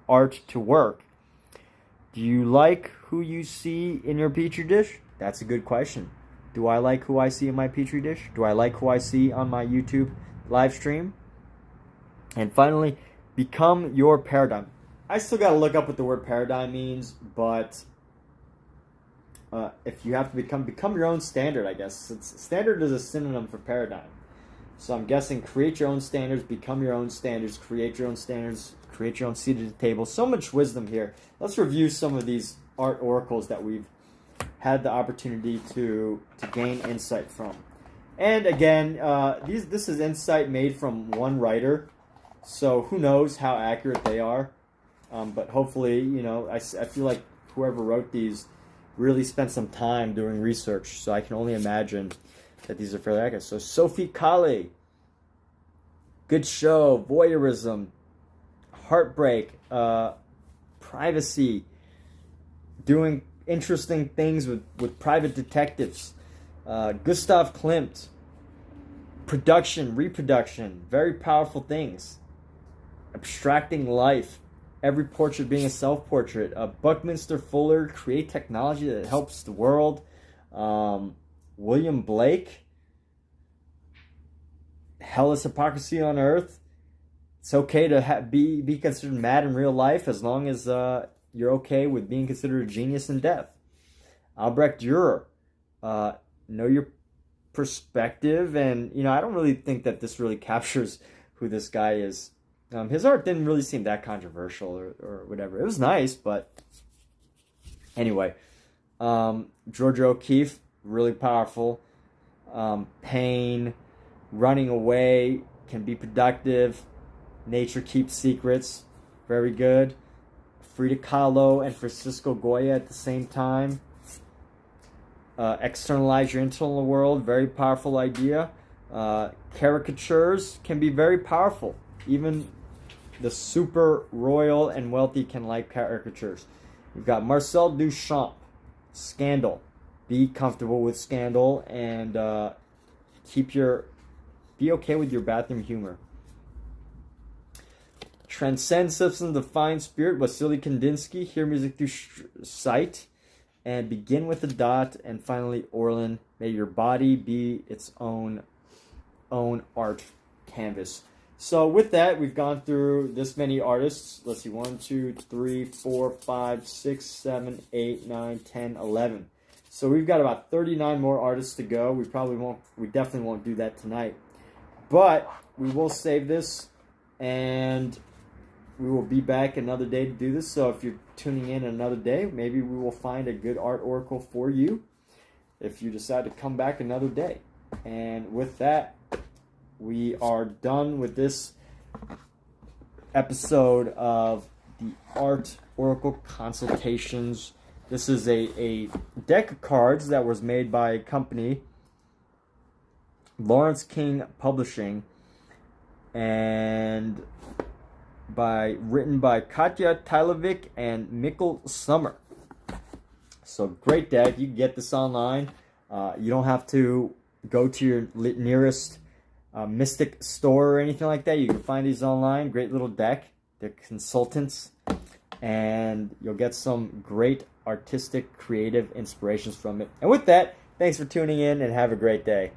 art to work. Do you like who you see in your petri dish? That's a good question. Do I like who I see in my petri dish? Do I like who I see on my YouTube live stream? And finally, become your paradigm. I still got to look up what the word paradigm means, but if you have to become your own standard, I guess. Standard is a synonym for paradigm. So I'm guessing create your own standards, become your own standards, create your own standards, create your own seat at the table. So much wisdom here. Let's review some of these art oracles that we've had the opportunity to gain insight from. And again, this is insight made from one writer, so who knows how accurate they are. But hopefully, you know, I feel like whoever wrote these really spent some time doing research, so I can only imagine that these are fairly accurate. So Sophie Calle, good show, voyeurism, heartbreak, privacy, doing interesting things with private detectives, Gustav Klimt, production, reproduction, very powerful things, abstracting life, every portrait being a self-portrait, Buckminster Fuller, create technology that helps the world, William Blake, hell is hypocrisy on earth. It's okay to be considered mad in real life as long as you're okay with being considered a genius in death. Albrecht Dürer, know your perspective, and you know, I don't really think that this really captures who this guy is. His art didn't really seem that controversial or whatever. It was nice, but anyway. Georgia O'Keeffe, really powerful. pain, running away can be productive. Nature keeps secrets, very good. Frida Kahlo and Francisco Goya at the same time. Externalize your internal world, very powerful idea. Caricatures can be very powerful. Even the super royal and wealthy can like caricatures. We've got Marcel Duchamp, Scandal. Be comfortable with Scandal and be okay with your bathroom humor. Transcend Substance, Define Spirit, Vasily Kandinsky. Hear music through sight. And Begin with a Dot. And finally, Orlan. May your body be its own art canvas. So with that, we've gone through this many artists. Let's see, 1, 2, 3, 4, 5, 6, 7, 8, 9, 10, 11. So we've got about 39 more artists to go. We definitely won't do that tonight. But we will save this, and we will be back another day to do this. So if you're tuning in another day, maybe we will find a good art oracle for you if you decide to come back another day. And with that, we are done with this episode of the Art Oracle Consultations. This is a deck of cards that was made by a company, Lawrence King Publishing, and written by Katya Tylovic and Mikkel Summer. So great deck. You can get this online. You don't have to go to your nearest Mystic store or anything like that. You can find these online. Great little deck. They're consultants, and you'll get some great artistic, creative inspirations from it. And with that, thanks for tuning in and have a great day.